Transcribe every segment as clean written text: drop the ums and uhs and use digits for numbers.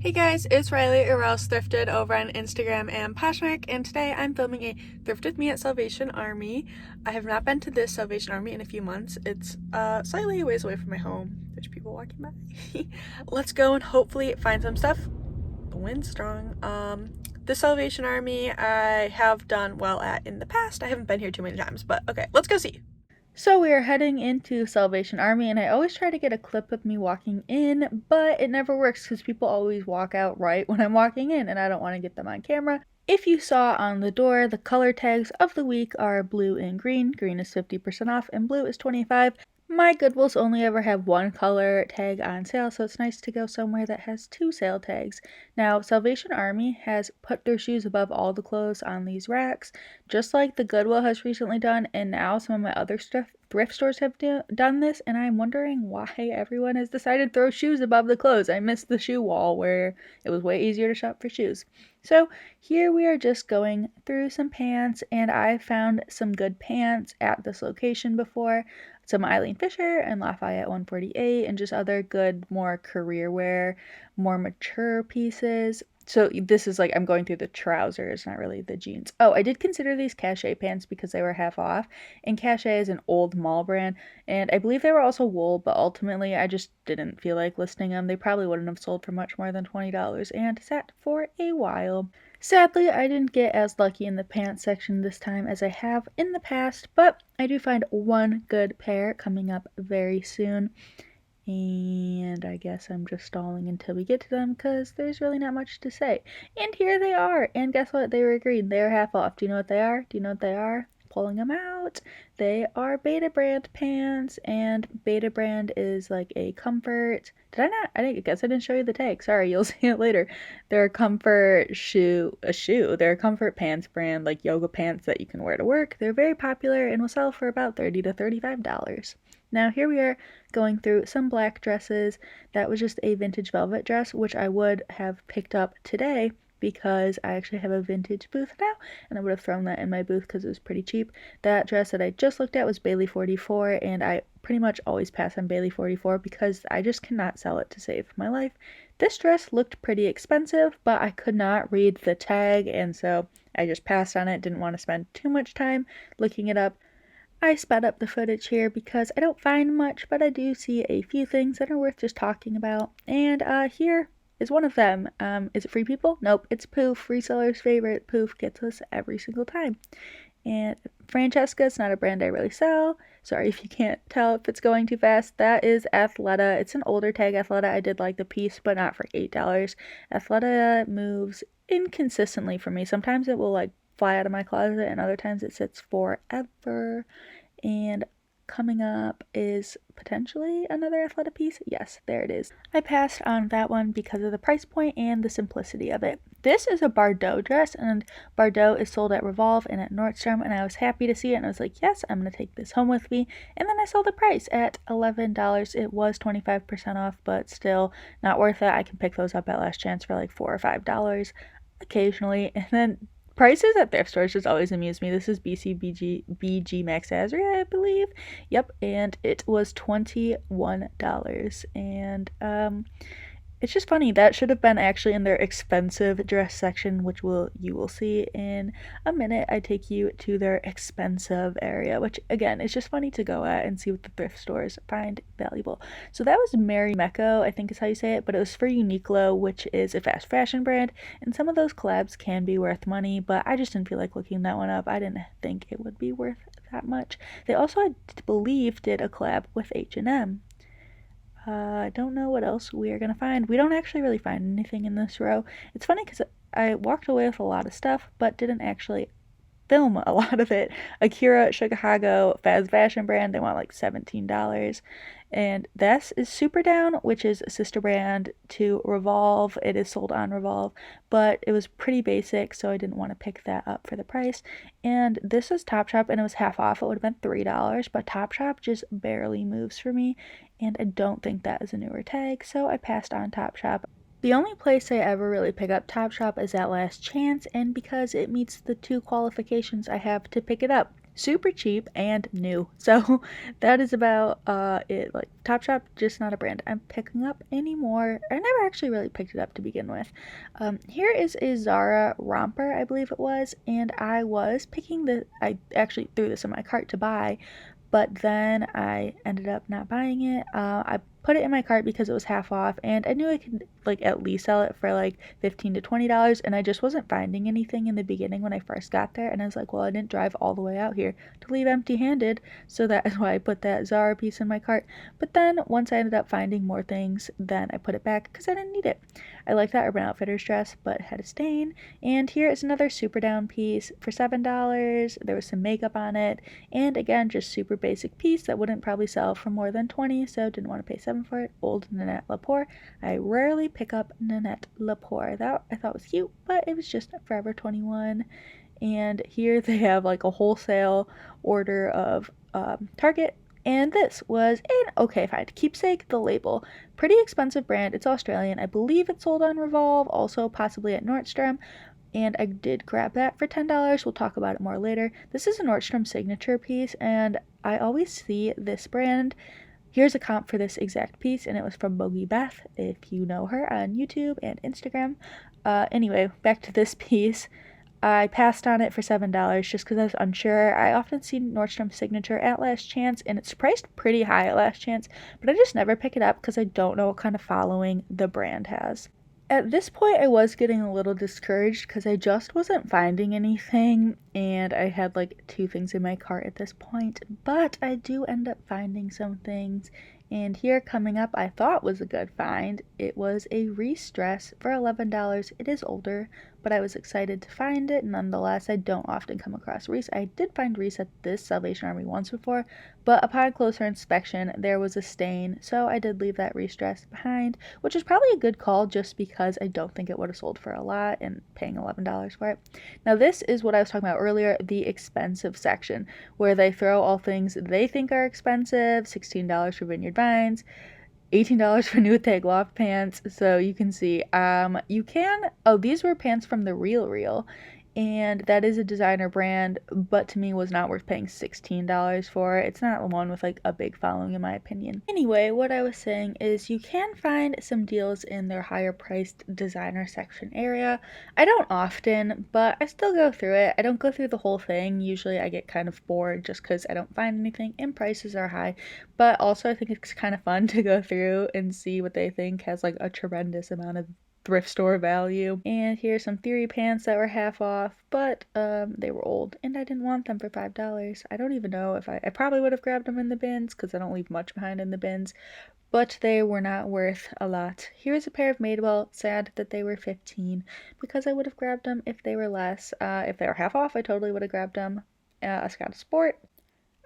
Hey guys, it's Riley or else Thrifted over on Instagram and Poshmark, and today I'm filming a Thrift with me at Salvation Army. I have not been to this Salvation Army in a few months. It's slightly a ways away from my home. There's people walking by. Let's go and hopefully find some stuff. The wind's strong. The Salvation Army I have done well at in the past. I haven't been here too many times, but okay, let's go see. So we are heading into Salvation Army, and I always try to get a clip of me walking in, but it never works because people always walk out right when I'm walking in, and I don't want to get them on camera. If you saw on the door, the color tags of the week are blue and green. Green is 50% off, and blue is 25%. My Goodwills only ever have one color tag on sale, so it's nice to go somewhere that has two sale tags. Now, Salvation Army has put their shoes above all the clothes on these racks, just like the Goodwill has recently done, and now some of my other thrift stores have done this, and I'm wondering why everyone has decided to throw shoes above the clothes. I missed the shoe wall where it was way easier to shop for shoes. So here we are just going through some pants, and I found some good pants at this location before. Some Eileen Fisher and Lafayette 148 and just other good, more career wear, more mature pieces. So this is like, I'm going through the trousers, not really the jeans. Oh, I did consider these Cachet pants because they were half off. And Cachet is an old mall brand. And I believe they were also wool, but ultimately I just didn't feel like listing them. They probably wouldn't have sold for much more than $20 and sat for a while. Sadly, I didn't get as lucky in the pants section this time as I have in the past, but I do find one good pair coming up very soon. And I guess I'm just stalling until we get to them because there's really not much to say. And here they are. And guess what? They were green. They are half off. Do you know what they are? Do you know what they are? Pulling them out. They are Beta Brand pants, and Beta Brand is like a comfort. Did I not? I guess I didn't show you the tag. Sorry, you'll see it later. They're a comfort shoe. They're a comfort pants brand, like yoga pants that you can wear to work. They're very popular and will sell for about $30 to $35. Now here we are going through some black dresses. That was just a vintage velvet dress, which I would have picked up today because I actually have a vintage booth now, and I would have thrown that in my booth because it was pretty cheap. That dress that I just looked at was Bailey 44, and I pretty much always pass on Bailey 44 because I just cannot sell it to save my life. This dress looked pretty expensive, but I could not read the tag, and so I just passed on it. Didn't want to spend too much time looking it up. I sped up the footage here because I don't find much, but I do see a few things that are worth just talking about. And here is one of them. Is it Free People? Nope, it's Poof. Reseller's favorite. Poof gets us every single time. And Francesca, it's not a brand I really sell. Sorry if you can't tell if it's going too fast. That is Athleta. It's an older tag Athleta. I did like the piece, but not for $8. Athleta moves inconsistently for me. Sometimes it will like fly out of my closet, and other times it sits forever. And coming up is potentially another Athleta piece. Yes, there it is. I passed on that one because of the price point and the simplicity of it. This is a Bardot dress, and Bardot is sold at Revolve and at Nordstrom, and I was happy to see it, and I was like, yes, I'm going to take this home with me. And then I saw the price at $11. It was 25% off, but still not worth it. I can pick those up at Last Chance for like $4 or $5 occasionally. And then prices at thrift stores just always amuse me. This is BG Max Azria, I believe. Yep, and it was $21. And it's just funny. That should have been actually in their expensive dress section, which you will see in a minute. I take you to their expensive area, which again is just funny to go at and see what the thrift stores find valuable. So that was Mary Mecco, I think is how you say it, but it was for Uniqlo, which is a fast fashion brand, and some of those collabs can be worth money, but I just didn't feel like looking that one up. I didn't think it would be worth that much. They also, I believe, did a collab with H&M. I don't know what else we are going to find. We don't actually really find anything in this row. It's funny because I walked away with a lot of stuff, but didn't actually film a lot of it. Akira Chicago fast fashion brand, they want like $17. And this is Super Down, which is a sister brand to Revolve. It is sold on Revolve, but it was pretty basic, so I didn't want to pick that up for the price. And this is Topshop, and it was half off. It would have been $3, but Topshop just barely moves for me, and I don't think that is a newer tag, so I passed on Topshop. The only place I ever really pick up Topshop is at Last Chance, and because it meets the two qualifications I have to pick it up. super cheap and new. So that is about it. Like Topshop, just not a brand I'm picking up anymore. I never actually really picked it up to begin with. Here is a Zara romper, I believe it was, and I actually threw this in my cart to buy, but then I ended up not buying it. I put it in my cart because it was half off, and I knew I could like at least sell it for like $15 to $20, and I just wasn't finding anything in the beginning when I first got there, and I was like, well, I didn't drive all the way out here to leave empty-handed, so that is why I put that Zara piece in my cart. But then once I ended up finding more things, then I put it back because I didn't need it. I like that Urban Outfitters dress, but it had a stain. And here is another super down piece for $7. There was some makeup on it, and again, just super basic piece that wouldn't probably sell for more than 20, so didn't want to pay 7 for it. Old Nanette Lepore. I rarely pick up Nanette Lepore. That I thought was cute, but it was just Forever 21. And here they have like a wholesale order of Target. And this was an okay find. Keepsake, the label. Pretty expensive brand. It's Australian. I believe it's sold on Revolve, also possibly at Nordstrom. And I did grab that for $10. We'll talk about it more later. This is a Nordstrom signature piece, and I always see this brand. Here's a comp for this exact piece, and it was from Bogey Beth, if you know her on YouTube and Instagram. Anyway, back to this piece. I passed on it for $7 just because I was unsure. I often see Nordstrom Signature at Last Chance, and it's priced pretty high at Last Chance, but I just never pick it up because I don't know what kind of following the brand has. At this point, I was getting a little discouraged because I just wasn't finding anything, and I had like 2 things in my cart at this point, but I do end up finding some things. And here coming up, I thought was a good find. It was a Reese dress for $11. It is older, but I was excited to find it nonetheless. I don't often come across Reese. I did find Reese at this Salvation Army once before, but upon closer inspection, there was a stain, so I did leave that Reese dress behind, which is probably a good call just because I don't think it would have sold for a lot, and paying $11 for it. Now this is what I was talking about earlier, the expensive section, where they throw all things they think are expensive. $16 for Vineyard Vines, $18 for New Tag Loft pants. So you can see, these were pants from the Real Real, and that is a designer brand, but to me was not worth paying $16 for. It's not one with like a big following in my opinion. Anyway, what I was saying is you can find some deals in their higher priced designer section area. I don't often, but I still go through it. I don't go through the whole thing. Usually I get kind of bored just because I don't find anything and prices are high, but also I think it's kind of fun to go through and see what they think has like a tremendous amount of thrift store value. And here's some Theory pants that were half off, but they were old and I didn't want them for $5. I don't even know if I probably would have grabbed them in the bins because I don't leave much behind in the bins, but they were not worth a lot. Here's a pair of Madewell. Sad that they were 15 because I would have grabbed them if they were less. If they were half off, I totally would have grabbed them. A Scott Sport.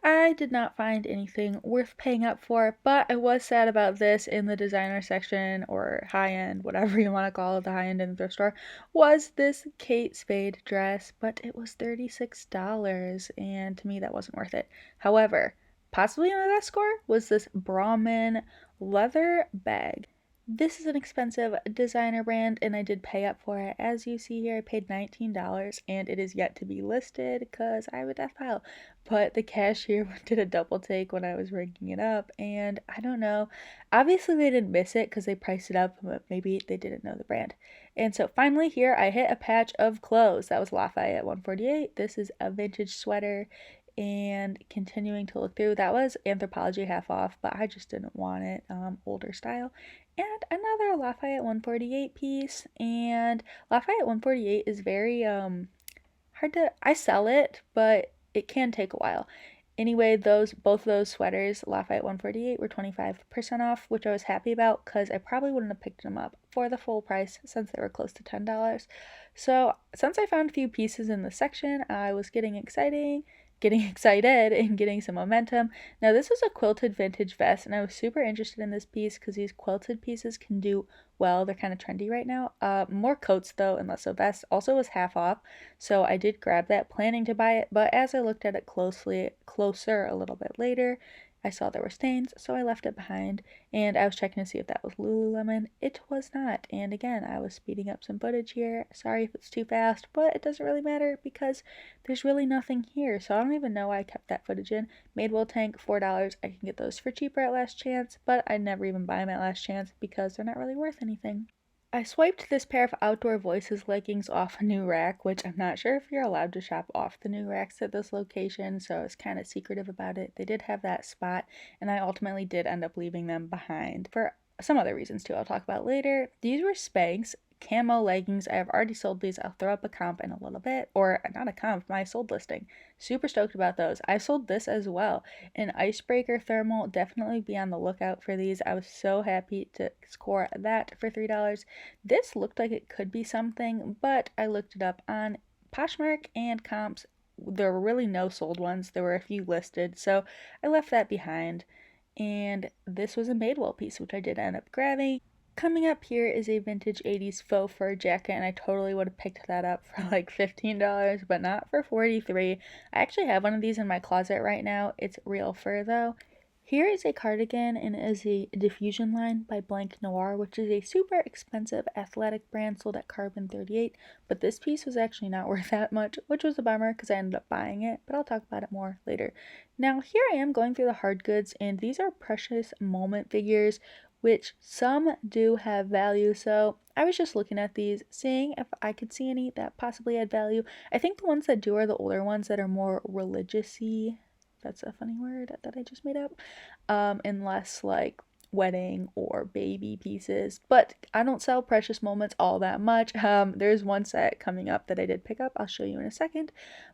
I did not find anything worth paying up for, but I was sad about this in the designer section, or high-end, whatever you want to call it, the high-end in the thrift store, was this Kate Spade dress, but it was $36, and to me that wasn't worth it. However, possibly my best score was this Brahmin leather bag. This is an expensive designer brand, and I did pay up for it. As you see here, I paid $19, and it is yet to be listed because I have a death pile. But the cashier did a double take when I was ringing it up, and I don't know. Obviously, they didn't miss it because they priced it up, but maybe they didn't know the brand. And so finally here, I hit a patch of clothes. That was Lafayette 148. This is a vintage sweater. And continuing to look through, that was Anthropologie half off, but I just didn't want it, older style. And another Lafayette 148 piece, and Lafayette 148 is very hard to, I sell it, but it can take a while. Anyway, both those sweaters, Lafayette 148, were 25% off, which I was happy about because I probably wouldn't have picked them up for the full price since they were close to $10. So since I found a few pieces in the section, I was getting excited and getting some momentum. Now this was a quilted vintage vest, and I was super interested in this piece because these quilted pieces can do well. They're kind of trendy right now. More coats though, and less so vests. Also was half off, so I did grab that, planning to buy it, but as I looked at it closer a little bit later, I saw there were stains, so I left it behind, and I was checking to see if that was Lululemon. It was not, and again, I was speeding up some footage here. Sorry if it's too fast, but it doesn't really matter because there's really nothing here, so I don't even know why I kept that footage in. Madewell tank, $4. I can get those for cheaper at Last Chance, but I never even buy them at Last Chance because they're not really worth anything. I swiped this pair of Outdoor Voices leggings off a new rack, which I'm not sure if you're allowed to shop off the new racks at this location, so I was kind of secretive about it. They did have that spot, and I ultimately did end up leaving them behind for some other reasons too I'll talk about later. These were Spanx camo leggings. I have already sold these. I'll throw up a comp in a little bit, or not a comp, my sold listing. Super stoked about those. I sold this as well. An icebreaker thermal. Definitely be on the lookout for these. I was so happy to score that for $3. This looked like it could be something, but I looked it up on Poshmark and comps. There were really no sold ones. There were a few listed, so I left that behind. And this was a Madewell piece, which I did end up grabbing. Coming up here is a vintage 80s faux fur jacket, and I totally would have picked that up for like $15, but not for $43. I actually have one of these in my closet right now. It's real fur though. Here is a cardigan, and it is a diffusion line by Blank Noir, which is a super expensive athletic brand sold at Carbon 38, but this piece was actually not worth that much, which was a bummer because I ended up buying it, but I'll talk about it more later. Now here I am going through the hard goods, and these are precious moment figures, which some do have value, so I was just looking at these, seeing if I could see any that possibly had value. I think the ones that do are the older ones that are more religious-y. That's a funny word that I just made up. And less like wedding or baby pieces, but I don't sell precious moments all that much. There's one set coming up that I did pick up. I'll show you in a second,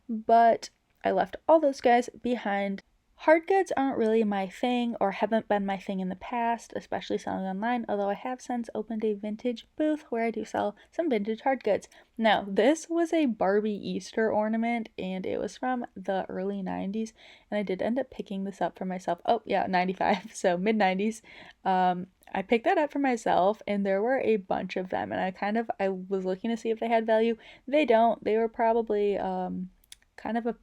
but I left all those guys behind. Hard goods aren't really my thing, or haven't been my thing in the past, especially selling online, although I have since opened a vintage booth where I do sell some vintage hard goods. Now, this was a Barbie Easter ornament, and it was from the early 90s, and I did end up picking this up for myself. Oh, yeah, 95, so mid-90s. I picked that up for myself, and there were a bunch of them, and I was looking to see if they had value. They don't. They were probably kind of a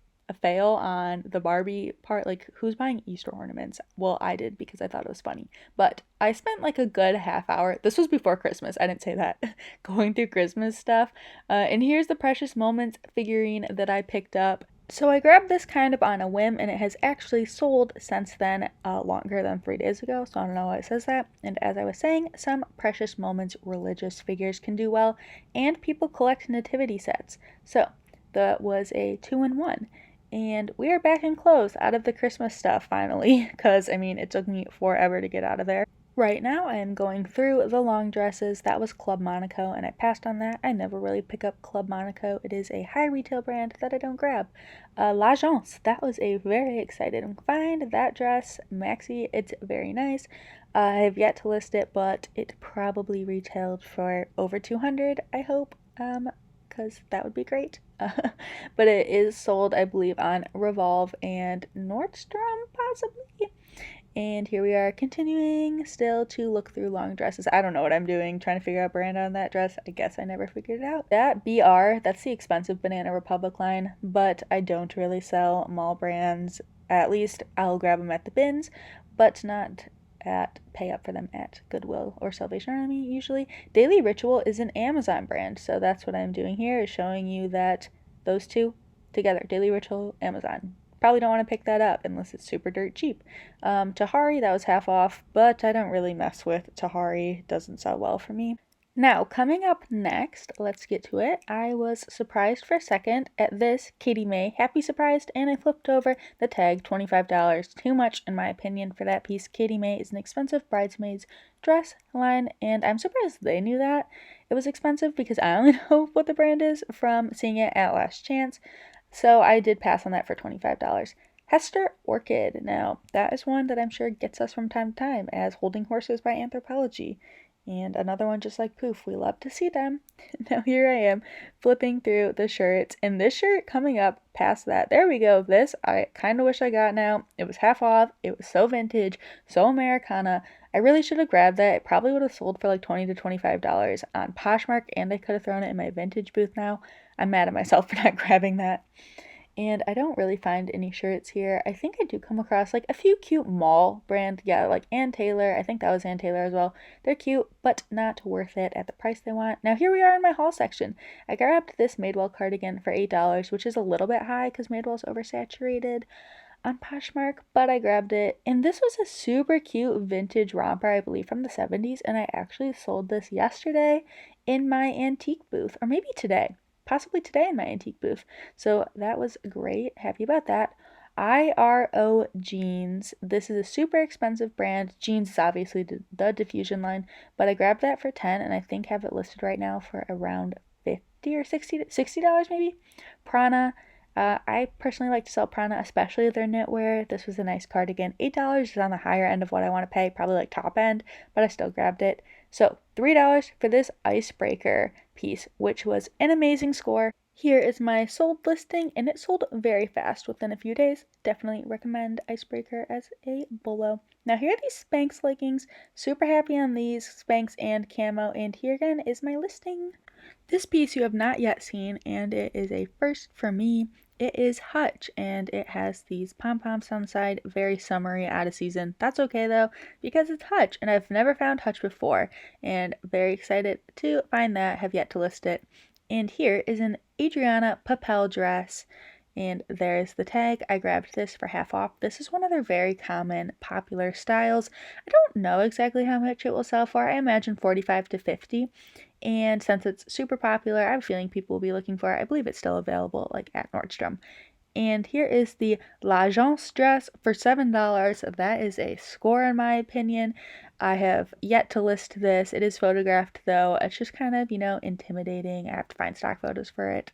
fail on the Barbie part. Like, who's buying Easter ornaments? Well, I did because I thought it was funny. But I spent like a good half hour. This was before Christmas. I didn't say that. Going through Christmas stuff. And here's the Precious Moments figurine that I picked up. So I grabbed this kind of on a whim, and it has actually sold since then, longer than 3 days ago, so I don't know why it says that. And as I was saying, some Precious Moments religious figures can do well, and people collect nativity sets. So that was a 2-in-1. And we are back in clothes, out of the Christmas stuff finally, because I mean, it took me forever to get out of there. Right now, I am going through the long dresses. That was Club Monaco, and I passed on that. I never really pick up Club Monaco. It is a high retail brand that I don't grab. L'Agence, that was a very exciting find. That dress, maxi, it's very nice. I have yet to list it, but it probably retailed for over $200, I hope. Because that would be great. But it is sold, I believe, on Revolve and Nordstrom, possibly. And here we are continuing still to look through long dresses. I don't know what I'm doing, trying to figure out brand on that dress. I guess I never figured it out. That BR, that's the expensive Banana Republic line, but I don't really sell mall brands. At least I'll grab them at the bins, but not pay up for them at Goodwill or Salvation Army usually. Daily Ritual is an Amazon brand, so that's what I'm doing here, is showing you that those two together, Daily Ritual, Amazon. Probably don't want to pick that up unless it's super dirt cheap. Tahari, that was half off, but I don't really mess with Tahari. It doesn't sell well for me. Now, coming up next, let's get to it. I was surprised for a second at this Katie May, happy surprised, and I flipped over the tag, $25. Too much, in my opinion, for that piece. Katie May is an expensive bridesmaid's dress line, and I'm surprised they knew that it was expensive because I only know what the brand is from seeing it at Last Chance, so I did pass on that for $25. Hester Orchid. Now, that is one that I'm sure gets us from time to time, as Holding Horses by Anthropologie. And another one just like Poof. We love to see them. Now here I am flipping through the shirts, and this shirt coming up past that. There we go. This I kind of wish I got now. It was half off. It was so vintage, so Americana. I really should have grabbed that. It probably would have sold for like $20 to $25 on Poshmark, and I could have thrown it in my vintage booth now. I'm mad at myself for not grabbing that. And I don't really find any shirts here. I think I do come across like a few cute mall brand, yeah, like Ann Taylor. I think that was Ann Taylor as well. They're cute, but not worth it at the price they want. Now here we are in my haul section. I grabbed this Madewell cardigan for $8, which is a little bit high because Madewell's oversaturated on Poshmark, but I grabbed it. And this was a super cute vintage romper, I believe from the 70s, and I actually sold this yesterday in my antique booth, or maybe today. Possibly today in my antique booth. So that was great. Happy about that. IRO Jeans. This is a super expensive brand. Jeans is obviously the diffusion line, but I grabbed that for 10 and I think have it listed right now for around 50 or $60 maybe. Prana. I personally like to sell Prana, especially their knitwear. This was a nice cardigan. $8 is on the higher end of what I want to pay, probably like top end, but I still grabbed it. So $3 for this icebreaker piece, which was an amazing score. Here is my sold listing, and it sold very fast within a few days. Definitely recommend Icebreaker as a bolo. Now here are these Spanx leggings. Super happy on these, Spanx and camo, and here again is my listing. This piece you have not yet seen, and it is a first for me. It is Hutch, and it has these pom-poms on the side, very summery, out of season. That's okay though, because it's Hutch, and I've never found Hutch before, and very excited to find that, have yet to list it. And here is an Adriana Papel dress, and there's the tag. I grabbed this for half off. This is one of their very common, popular styles. I don't know exactly how much it will sell for. I imagine 45 to 50. And since it's super popular, I have a feeling people will be looking for it. I believe it's still available like at Nordstrom. And here is the L'Agence dress for $7. That is a score in my opinion. I have yet to list this. It is photographed though. It's just kind of, intimidating. I have to find stock photos for it.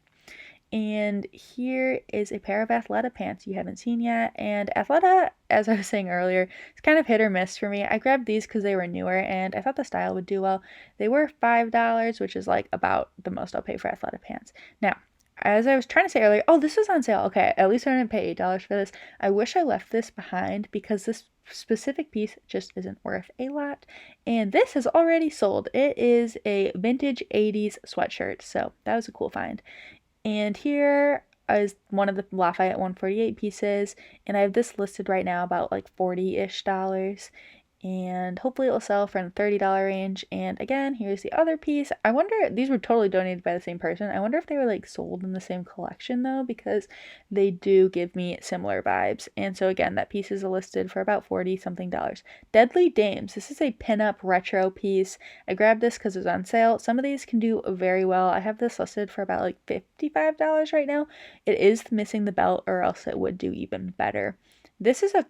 And here is a pair of Athleta pants you haven't seen yet. And Athleta, as I was saying earlier, it's kind of hit or miss for me. I grabbed these because they were newer and I thought the style would do well. They were $5, which is like about the most I'll pay for Athleta pants. Now, as I was trying to say earlier, oh, this is on sale. Okay, at least I didn't pay $8 for this. I wish I left this behind because this specific piece just isn't worth a lot. And this has already sold. It is a vintage 80s sweatshirt, so that was a cool find. And here is one of the Lafayette 148 pieces, and I have this listed right now about like 40-ish dollars, and hopefully it will sell for in the $30 range. And again, here's the other piece. I wonder, these were totally donated by the same person. I wonder if they were like sold in the same collection though, because they do give me similar vibes. And so again, that piece is listed for about 40 something dollars. Deadly Dames. This is a pinup retro piece. I grabbed this because it was on sale. Some of these can do very well. I have this listed for about like $55 right now. It is missing the belt, or else it would do even better. This is a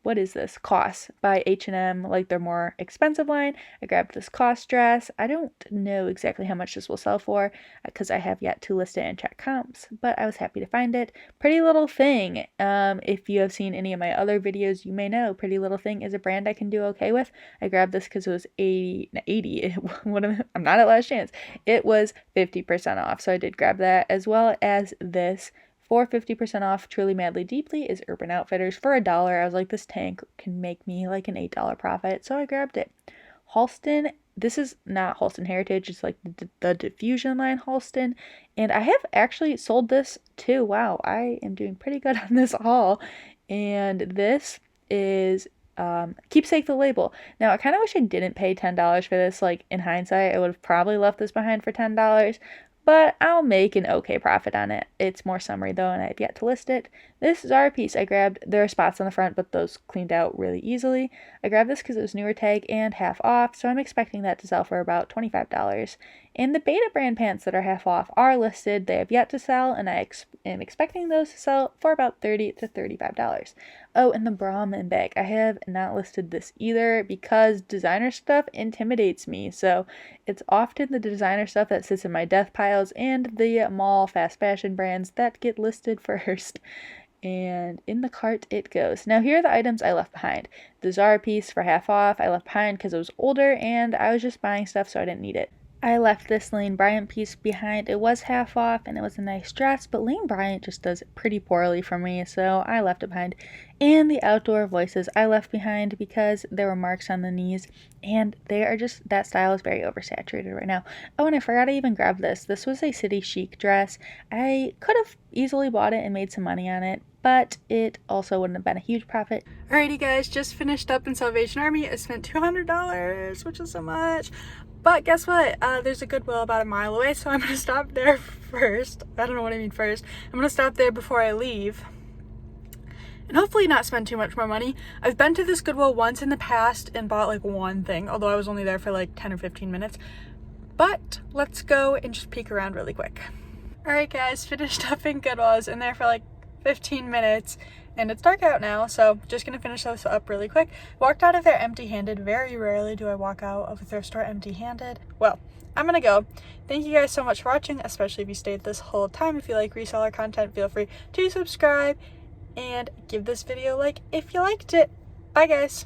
what is this? COS by H&M, like their more expensive line. I grabbed this COS dress. I don't know exactly how much this will sell for because I have yet to list it and check comps, but I was happy to find it. Pretty Little Thing. If you have seen any of my other videos, you may know Pretty Little Thing is a brand I can do okay with. I grabbed this because it was 80. I'm not at Last Chance. It was 50% off, so I did grab that, as well as this for 50% off. Truly Madly Deeply is Urban Outfitters for $1. I was like, this tank can make me like an $8 profit, so I grabbed it. Halston, this is not Halston Heritage, it's like the diffusion line Halston, and I have actually sold this too. Wow, I am doing pretty good on this haul. And this is Keepsake the Label. Now, I kind of wish I didn't pay $10 for this. Like, in hindsight, I would have probably left this behind for $10, but I'll make an okay profit on it. It's more summery though, and I've yet to list it. This Zara piece I grabbed. There are spots on the front, but those cleaned out really easily. I grabbed this because it was newer tag and half off, so I'm expecting that to sell for about $25. And the Beta brand pants that are half off are listed. They have yet to sell, and I am expecting those to sell for about $30 to $35. Oh, and the Brahmin bag. I have not listed this either because designer stuff intimidates me. So it's often the designer stuff that sits in my death piles and the mall fast fashion brands that get listed first. And in the cart it goes. Now here are the items I left behind. The Zara piece for half off I left behind because it was older and I was just buying stuff so I didn't need it. I left this Lane Bryant piece behind. It was half off and it was a nice dress, but Lane Bryant just does it pretty poorly for me, so I left it behind. And the Outdoor Voices I left behind because there were marks on the knees, and they are just, that style is very oversaturated right now. Oh, and I forgot I even grabbed this. This was a City Chic dress. I could have easily bought it and made some money on it, but it also wouldn't have been a huge profit. Alrighty guys, just finished up in Salvation Army. I spent $200, which is so much. But guess what? There's a Goodwill about a mile away, so I'm gonna stop there first. I don't know what I mean first. I'm gonna stop there before I leave. And hopefully not spend too much more money. I've been to this Goodwill once in the past and bought like one thing, although I was only there for like 10 or 15 minutes. But let's go and just peek around really quick. Alright guys, finished up in Goodwill. I was in there for like 15 minutes and it's dark out now, so just gonna finish this up really quick. Walked out of there empty-handed. Very rarely do I walk out of a thrift store empty-handed. Well, I'm gonna go. Thank you guys so much for watching, especially if you stayed this whole time. If you like reseller content, feel free to subscribe and give this video a like if you liked it. Bye guys.